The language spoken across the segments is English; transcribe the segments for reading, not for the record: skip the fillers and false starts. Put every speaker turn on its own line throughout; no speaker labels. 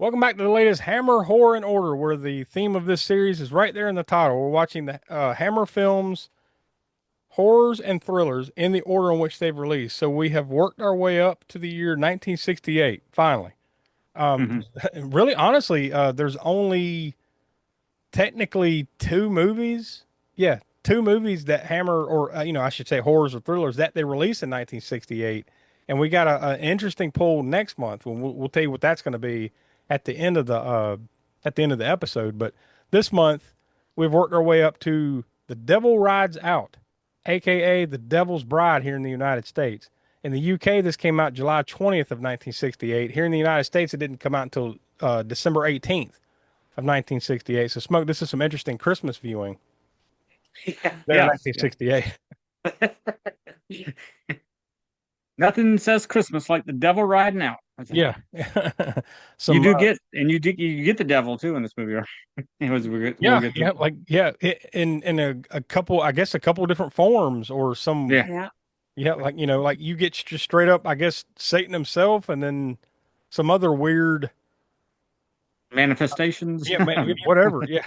Welcome back to the latest Hammer Horror in Order, where the theme of this series is right there in the title. We're watching the Hammer films, horrors and thrillers in the order in which they've released. So we have worked our way up to the year 1968, finally. Um,
Hmm.
really, honestly, there's only technically two movies. Yeah, two movies that Hammer, or I should say horrors or thrillers that they released in 1968. And we got an interesting poll next month. We'll tell you what that's going to be at the end of the episode. But this month, we've worked our way up to The Devil Rides Out, aka The Devil's Bride, here in the United States. In the UK, this came out July 20th of 1968. Here in the United States, it didn't come out until December 18th of 1968. So, Smoke, this is some interesting Christmas viewing
Yeah,
there in
yes, yeah.
1968.
Nothing says Christmas like the devil riding out.
Yeah.
You
Some
do get, and you get the devil too in this movie. Right? We'll
Yeah,
get to.
yeah, like in a couple, I guess a couple different forms or some,
Yeah,
yeah, like like you get just straight up, I guess Satan himself, and then some other weird,
manifestations.
yeah, man, whatever, yeah.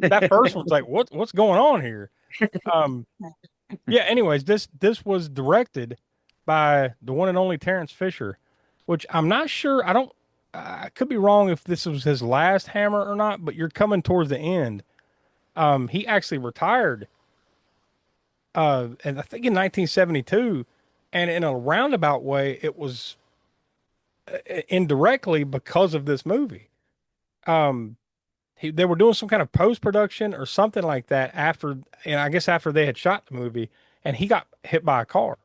That first one's like, what's going on here? Um, yeah. Anyways, this was directed by the one and only Terence Fisher, which I'm not sure. I could be wrong if this was his last Hammer or not, but you're coming towards the end. He actually retired and I think in 1972, and in a roundabout way, it was indirectly because of this movie. Um, they were doing some kind of post production or something like that after, and I guess after they had shot the movie, and he got hit by a car,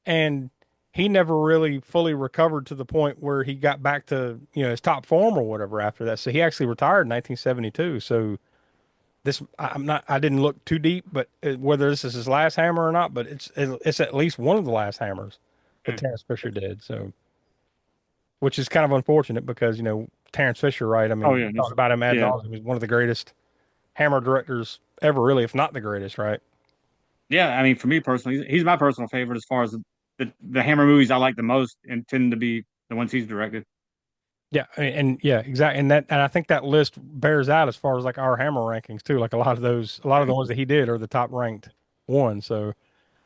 and he never really fully recovered to the point where he got back to his top form or whatever after that. So he actually retired in 1972. So I didn't look too deep, but whether this is his last hammer or not, but it's at least one of the last hammers that Terrence Fisher did. So, which is kind of unfortunate because Terrence Fisher, right? I
Oh
mean,
yeah,
talk about him ad
yeah,
nauseum. He's one of the greatest hammer directors ever, really, if not the greatest, right?
yeah. I mean, for me personally, he's my personal favorite as far as the Hammer movies I like the most and tend to be the ones he's directed.
Yeah, and yeah, exactly. And I think that list bears out as far as like our hammer rankings too. Like a lot of the ones that he did are the top ranked ones. So,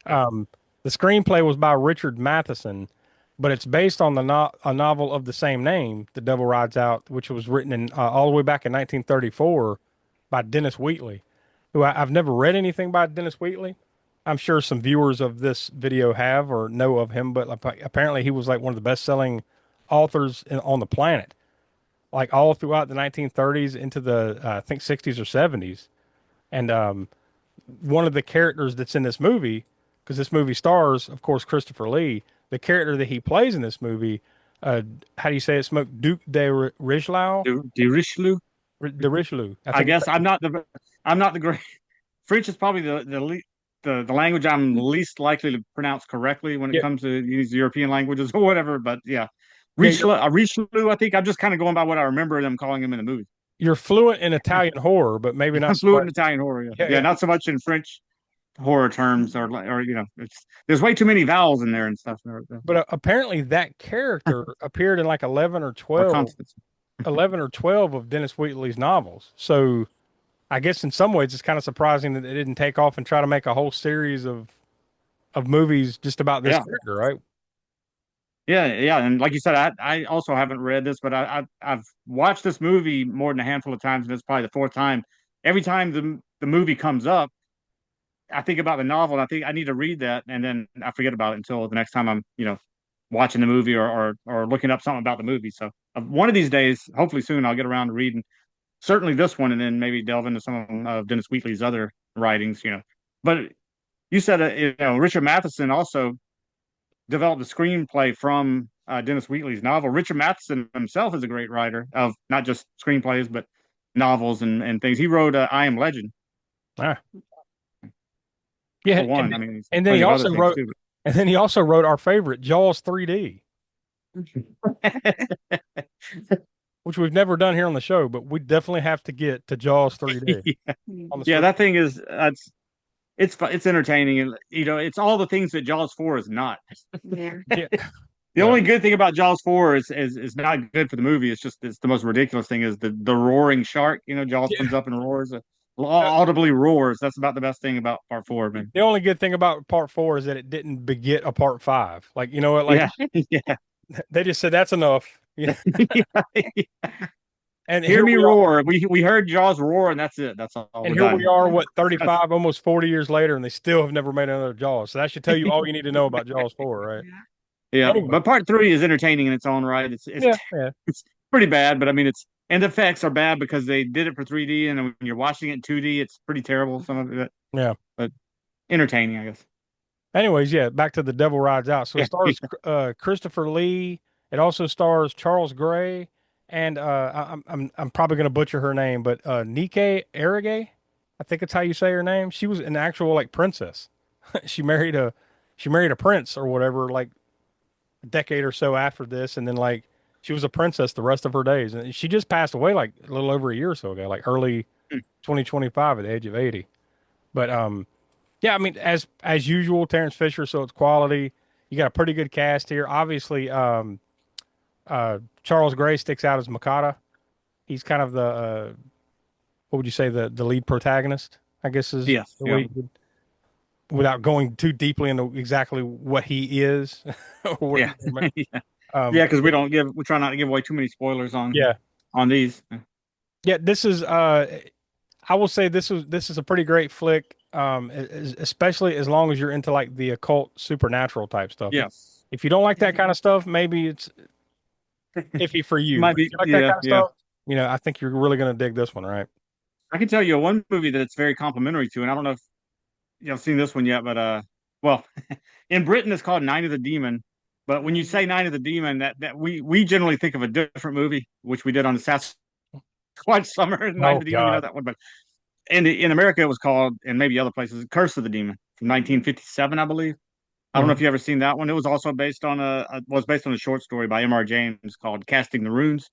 um, the screenplay was by Richard Matheson, but it's based on a novel of the same name, The Devil Rides Out, which was written in all the way back in 1934 by Dennis Wheatley, who I've never read anything by Dennis Wheatley. I'm sure some viewers of this video have or know of him, but apparently he was like one of the best-selling authors on the planet, like all throughout the 1930s into the I think 60s or 70s. And one of the characters that's in this movie, because this movie stars, of course, Christopher Lee. The character that he plays in this movie, uh, how do you say it? Smoke Duke de Richelieu,
De Richelieu.
de Richelieu. I
I
think.
guess I'm not the great. French is probably the language I'm least likely to pronounce correctly when it
Yeah,
comes to these European languages or whatever. But yeah,
yeah.
Richelieu. I think I'm just kind of going by what I remember them calling him in the movie.
You're fluent in Italian horror, but maybe not
I'm
so
fluent
much.
in Italian horror. Yeah,
Yeah,
yeah,
yeah.
not so much in French horror terms or it's there's way too many vowels in there and stuff
But apparently that character appeared in like
or consonants.
11 or 12 of Dennis Wheatley's novels. So I guess in some ways it's kind of surprising that they didn't take off and try to make a whole series of movies just about this
Yeah,
character, right?
yeah, yeah. And like you said, I also haven't read this, but I've watched this movie more than a handful of times, and it's probably the fourth time. Every time the movie comes up, I think about the novel, and I think I need to read that, and then I forget about it until the next time I'm, watching the movie or looking up something about the movie. So one of these days, hopefully soon, I'll get around to reading certainly this one, and then maybe delve into some of Dennis Wheatley's other writings. But you said Richard Matheson also developed the screenplay from Dennis Wheatley's novel. Richard Matheson himself is a great writer of not just screenplays but novels and things. He wrote I Am Legend
Ah, yeah,
for one. I mean, he's
and then he
plenty of other
also
things
wrote,
too.
and then he also wrote our favorite Jaws 3D, which we've never done here on the show, but we definitely have to get to Jaws 3D
Yeah,
on the
yeah,
screen.
that thing is it's entertaining, and it's all the things that Jaws 4 is not.
Yeah,
The
yeah,
only good thing about Jaws 4 is not good for the movie. It's the most ridiculous thing is the roaring shark. Jaws
yeah.
comes up and roars,
Uh,
audibly roars. That's about the best thing about part 4, man.
the only good thing about part four is that it didn't beget a part five. Like, you know what? Like
Yeah, yeah.
they just said that's enough. Yeah. And
Hear
here
me
we are.
roar. We heard Jaws roar, and that's it. That's all
And
we're
here we
done.
are, what,
That's
35, almost 40 years later, and they still have never made another Jaws. So that should tell you all you need to know about Jaws 4, right?
Yeah,
Anyway,
but part 3 is entertaining in its own right. It's
yeah, yeah,
it's pretty bad, but I mean and the effects are bad because they did it for 3D, and when you're watching it in 2D, it's pretty terrible. Some of it,
yeah.
but entertaining, I guess.
Anyways, yeah, back to The Devil Rides Out. So it
Yeah,
stars Christopher Lee. It also stars Charles Gray, and I'm probably gonna butcher her name, but Nike Arrighi, I think it's how you say her name. She was an actual like princess. She married a she married a prince or whatever, like a decade or so after this, and then like she was a princess the rest of her days. And she just passed away like a little over a year or so ago, like early 2025 at the age of 80. But yeah, I mean, as usual, Terence Fisher, so it's quality. You got a pretty good cast here. Obviously, Charles Gray sticks out as Makata. He's kind of the what would you say, the lead protagonist, I guess is
yes,
the
yeah,
way you would, without going too deeply into exactly what he is or what
yeah,
he,
yeah,
um
yeah. Because we try not to give away too many spoilers
yeah.
on these.
Yeah, this is I will say this is a pretty great flick, especially as long as you're into like the occult supernatural type stuff.
Yes,
If you don't like that kind of stuff, maybe it's iffy for you.
might
But if
be.
you like that
Yeah,
kind of
yeah.
stuff, I think you're really gonna dig this one, right?
I can tell you one movie that it's very complimentary to, and I don't know if you've seen this one yet, but well, in Britain it's called Night of the Demon. But when you say Night of the Demon, that we generally think of a different movie, which we did on the Sasquatch Summer Night of
Oh
the Demon. You know
God.
that one, but in America it was called, and maybe other places, Curse of the Demon from 1957, I believe. I don't know if
Mhm.
you ever seen that one. It was also based on a short story by M.R. James called Casting the Runes.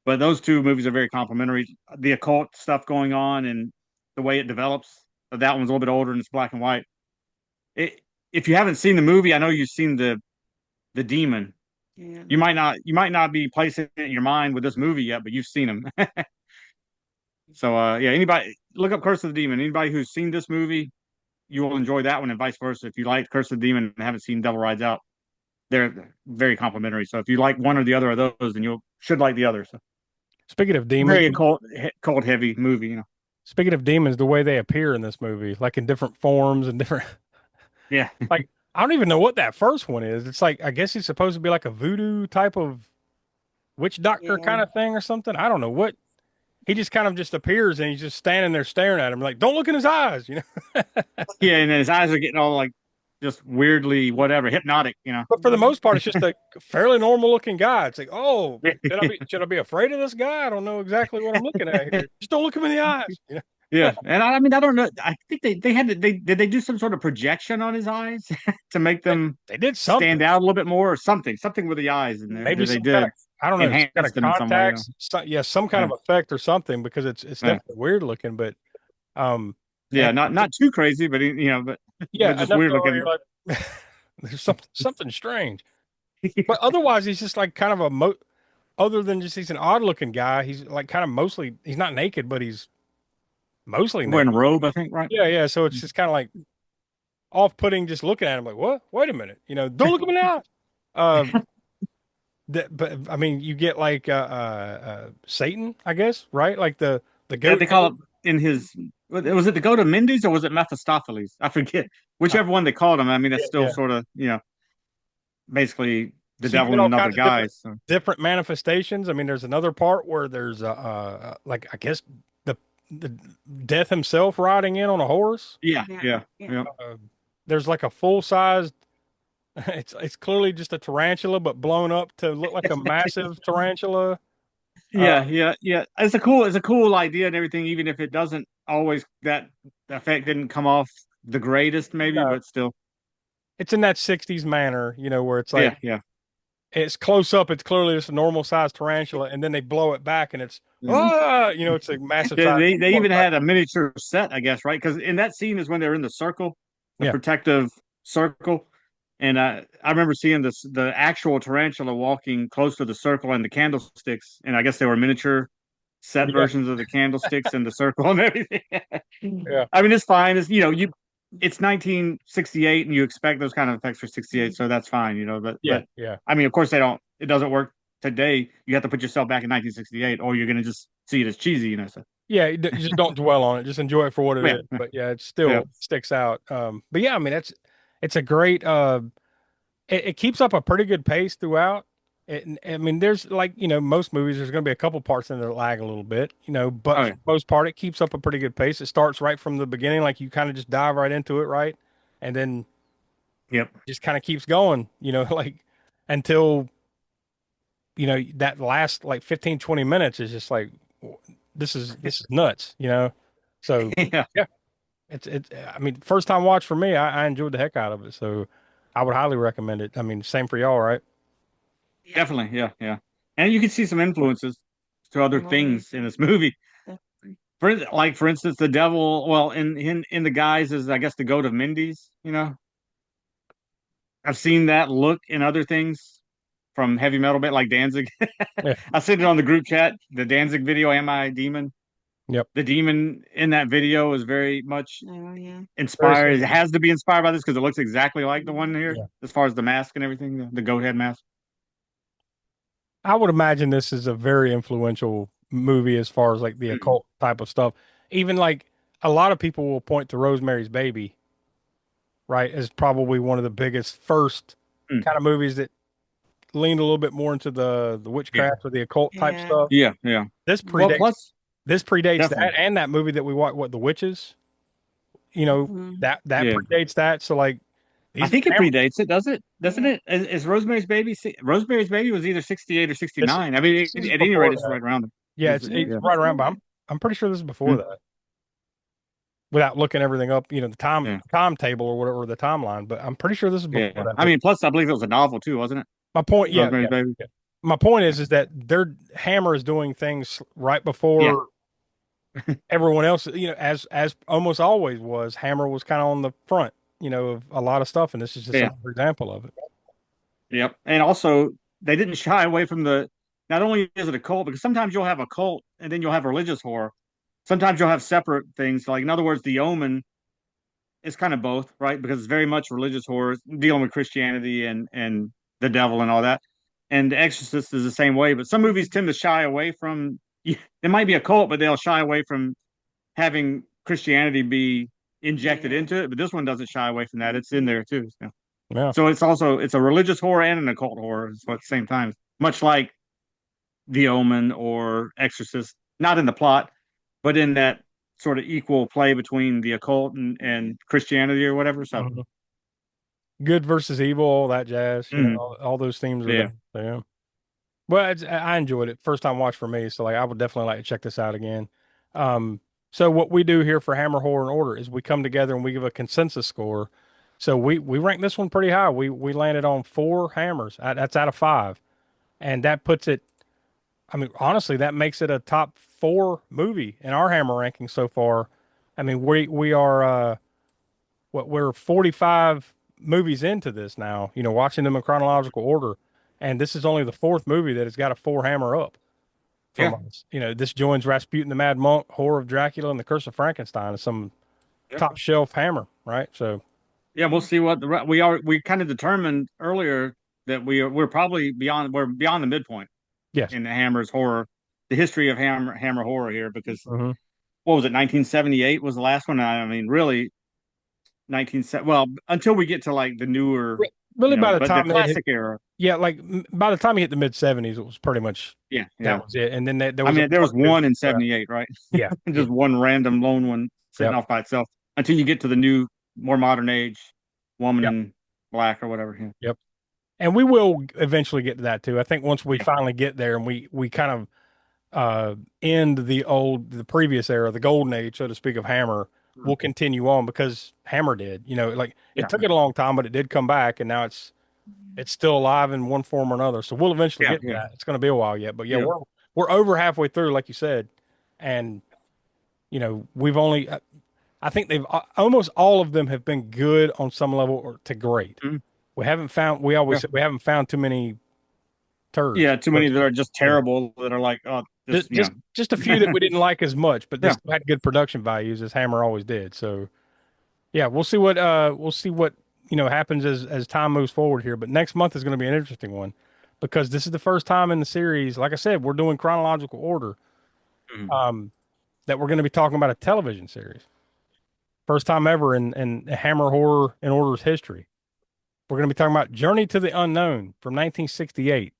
But those two movies are very complimentary. The occult stuff going on and the way it develops. That one's a little bit older and it's black and white. It, if you haven't seen the movie, I know you've seen the demon. You might not be placing it in your mind with this movie yet, but you've seen him. So yeah, anybody look up Curse of the Demon. Anybody who's seen this movie, you will enjoy that one, and vice versa. If you like Curse of the Demon and haven't seen Devil Rides Out, they're very complimentary. So if you like one or the other of those, then you should like the other. So
Speaking of demons,
very cold heavy movie.
speaking of demons, the way they appear in this movie, like in different forms and different,
Yeah,
like I don't even know what that first one is. It's like I guess he's supposed to be like a voodoo type of witch doctor kind of thing or something. I don't know what. He just kind of just appears and he's just standing there staring at him like, don't look in his eyes.
yeah, and his eyes are getting all like just weirdly whatever hypnotic.
But for the most part, it's just a fairly normal looking guy. It's like, oh, should I be afraid of this guy? I don't know exactly what I'm looking at here. Just don't look him in the eyes.
Yeah, and I mean I don't know. I think they had to they did they do some sort of projection on his eyes to make
They,
them
they did
stand
something.
out a little bit more or something with the eyes in there
Maybe
that they
some kind of,
did
I don't know, some kind
enhance
of
them in some way.
contacts. Yeah, some kind
Yeah,
of effect or something because it's
yeah,
definitely weird looking. But um,
yeah,
and
not too crazy, but but
yeah,
just
enough
weird
to where
looking.
you're like, there's something strange. But otherwise, he's just like kind of other than just he's an odd looking guy. He's like kind of mostly he's not naked, but he's mostly
Wearing a
naked.
robe, I think, right?
Yeah, yeah. So it's just kind of like off-putting just looking at him like, what? Wait a minute. Don't look him in the eye. Um, but I mean, you get like Satan, I guess, right? Like the
Yeah,
goat
they call
head.
it in his. Was it the goat of Mendes or was it Mephistopheles? I forget.
Uh,
Whichever one they called him. I mean, that's
yeah,
still
yeah.
sort of basically the
So you
devil
get
and
all
another
kinds of
guy. So
different manifestations. I mean, there's another part where there's like I guess the the death himself riding in on a horse.
yeah,
Yeah.
yeah,
Yeah.
yeah.
Uh, there's like a full sized. It's clearly just a tarantula, but blown up to look like a massive tarantula. Uh,
Yeah, yeah, yeah. It's a cool idea and everything, even if it doesn't always that effect didn't come off the greatest, maybe,
no,
but still.
it's in that '60s manner, where it's like
Yeah, yeah.
it's close up. It's clearly just a normal sized tarantula, and then they blow it back, and it's
Mhm.
it's a massive
They,
size.
they even had a miniature set, I guess, right? Because in that scene is when they're in the circle, the
Yeah,
protective circle. And I remember seeing the actual tarantula walking close to the circle and the candlesticks, and I guess they were miniature set
yeah,
versions of the candlesticks and the circle and everything.
yeah,
I mean, it's fine. It's 1968, and you expect those kind of effects for 68, so that's fine,
yeah,
But
yeah.
I mean, of course, they don't. It doesn't work today. You have to put yourself back in 1968, or you're gonna just see it as cheesy. So
Yeah, you just don't dwell on it. Just enjoy it for what it
yeah,
is. But yeah, it
yeah.
still sticks out. But yeah, I mean, it's a great. It keeps up a pretty good pace throughout. I mean, there's like most movies, there's going to be a couple parts in there that lag a little bit. But
Oh
for
yeah.
the most part, it keeps up a pretty good pace. It starts right from the beginning, like you kind of just dive right into it, right, and then
Yep.
just kind of keeps going. Like until that last like 15, 20 minutes is just like this is nuts. So
Yeah.
yeah, it's I mean, first time watch for me, I enjoyed the heck out of it. So I would highly recommend it. I mean, same for y'all, right?
Yeah.
Definitely. Yeah. Yeah. And you can see some influences to other
Oh, yeah.
things in this movie.
Definitely.
For instance, the devil. Well, in the guise is I guess the goat of Mindy's. I've seen that look in other things from heavy metal bit like Danzig.
Yeah.
I sent it on the group chat. The Danzig video, "Am I a Demon?"
Yep.
The demon in that video is very much
Oh, yeah.
Very
inspired. It
similar.
has to be inspired by this because it looks exactly like the one here,
Yeah.
as far as the mask and everything, the goat head mask.
I would imagine this is a very influential movie as far as like the
Mm,
occult type of stuff. Even like a lot of people will point to Rosemary's Baby, right, as probably one of the biggest first
mm.
kind of movies that leaned a little bit more into the
Yeah,
witchcraft or the occult type
Yeah.
stuff.
yeah, yeah.
This
Mhm.
Well,
predates
plus
this predates that
definitely,
and that movie that we watched, what, The Witches,
Mhm.
that
yeah.
predates that. So like
I
these
think it
hammer
predates it, does it? Doesn't
Yeah.
it? Is Rosemary's Baby? Rosemary's Baby was either 68 or
this
69. I mean,
this is
at any rate,
before
it's
that.
right around
Yeah,
there.
Yeah,
it's
Yeah.
right around,
before
but
that.
I'm pretty sure this is before
Mm,
that. Without looking everything up, the
yeah,
timetable or whatever, or the timeline, but I'm pretty sure this is before
yeah.
that.
I
But
mean, plus I believe it was a novel too, wasn't it?
my point, yeah,
Rosemary's
yeah,
Baby.
yeah. My point
Yeah,
is that their Hammer is doing things right
yeah,
before everyone else, as almost always was. Hammer was kind of on the front, of a lot of stuff, and this is just
yeah.
another example of it.
Yep. And also, they didn't shy away from the. Not only is it a cult, because sometimes you'll have a cult and then you'll have religious horror. Sometimes you'll have separate things. Like in other words, The Omen is kind of both, right? Because it's very much religious horror, dealing with Christianity and the devil and all that. And The Exorcist is the same way. But some movies tend to shy away from. It might be a cult, but they'll shy away from having Christianity be injected
Yeah.
into it. But this one doesn't shy away from that. It's in there too. So.
Yeah.
So it's a religious horror and an occult horror at the same time, much like The Omen or Exorcist, not in the plot, but in that sort of equal play between the occult and Christianity or whatever. So,
Mhm. Good versus evil, all that jazz.
mm,
All those themes are there.
yeah,
So, yeah. Well, I enjoyed it. First time watch for me, so like I would definitely like to check this out again. Um, so what we do here for Hammer Horror and Order is we come together and we give a consensus score. So we rank this one pretty high. We landed on 4 hammers. That's out of 5, and that puts it. I mean, honestly, that makes it a top 4 movie in our Hammer ranking so far. I mean, we are we're 45 movies into this now. Watching them in chronological order, and this is only the 4th movie that has got a 4 hammer up from
yeah,
us. This joins Rasputin the Mad Monk, Horror of Dracula, and The Curse of Frankenstein as some
yeah.
top shelf hammer, right? So,
Yeah. We'll see what we are. We kind of determined earlier that we're beyond the midpoint
yes.
in the Hammer's horror, the history of Hammer horror here because
Hmm.
what was it, 1978 was the last one. I mean, really, 1970. Well, until we get to like the newer.
really by the
But the
time they hit,
classic era,
yeah, like by the time he hit the mid 70s, it was pretty much
yeah,
that
yeah.
was it. And then there
I
was a
mean, there was
part two.
one in
Right.
'78, right?
Yeah, yeah,
Just one random lone one sitting
yep,
off by itself until you get to the new, more modern age Woman
yep,
in Black or whatever. Yeah.
yep. And we will eventually get to that too. I think once we finally get there and we kind of end the previous era, the golden age, so to speak, of Hammer,
Hmm.
we'll continue on because Hammer did. Like it
Yeah.
took it a long time, but it did come back, and now it's still alive in one form or another. So we'll eventually
Yeah.
get to
Yeah.
that. It's going to be a while yet, but yeah,
Yeah.
we're over halfway through, like you said, and we've only. I think they've almost all of them have been good on some level or to great.
Mhm.
We haven't found. We always
Yeah.
say we haven't found too many turds.
Yeah. Too many that are just terrible that are like, oh, this,
Just a few that we didn't like as much, but they
Yeah.
still had good production values as Hammer always did. So yeah, we'll see what happens as time moves forward here. But next month is going to be an interesting one because this is the first time in the series. Like I said, we're doing chronological order.
Mhm.
That we're going to be talking about a television series. First time ever in Hammer Horror in Order's history. We're going to be talking about Journey to the Unknown from 1968.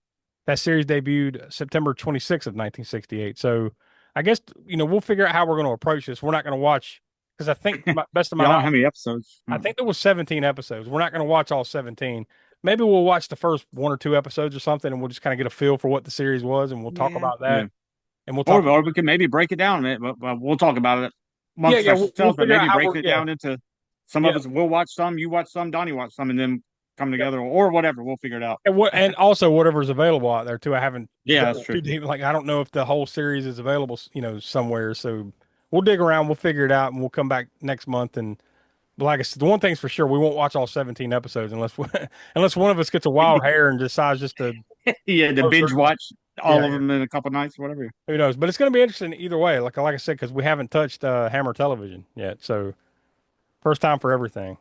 That series debuted September 26th of 1968. So I guess, we'll figure out how we're going to approach this. We're not going to watch, because I think, to my best of my
Yeah. I don't know
knowledge,
how many episodes.
I think there was 17 episodes. We're not going to watch all 17. Maybe we'll watch the first one or two episodes or something, and we'll just kind of get a feel for what the series was, and we'll talk
Yeah.
about
Yeah.
that. And we'll talk.
Or we can maybe break it down. But we'll talk about it
Yeah,
amongst
yeah, we'll
ourselves, but
figure out
maybe
how
break
we're,
it
yeah,
down into some of
yeah.
us. We'll watch some, you watch some, Donnie watch some, and then come
Yeah.
together or whatever. We'll figure it out.
And also whatever's available out there too. I haven't
Yeah, that's
delved
true.
too deep. Like I don't know if the whole series is available, somewhere. So we'll dig around, we'll figure it out, and we'll come back next month. And like I said, the one thing's for sure, we won't watch all 17 episodes unless unless one of us gets a wild hair and decides just to.
Yeah, to
Oh,
binge
certain.
watch all
Yeah,
of
yeah.
them in a couple nights, whatever.
Who knows? But it's going to be interesting either way. Like I said, because we haven't touched Hammer Television yet, so first time for everything.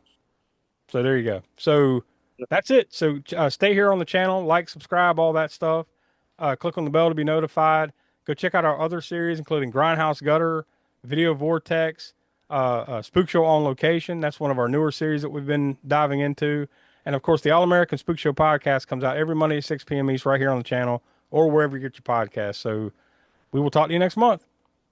So there you go. So that's it. So stay here on the channel, like, subscribe, all that stuff. Click on the bell to be notified. Go check out our other series, including Grindhouse Gutter, Video Vortex, Spook Show on Location. That's one of our newer series that we've been diving into. And of course, the All American Spook Show podcast comes out every Monday at 6 p.m. East right here on the channel or wherever you get your podcasts. So we will talk to you next month.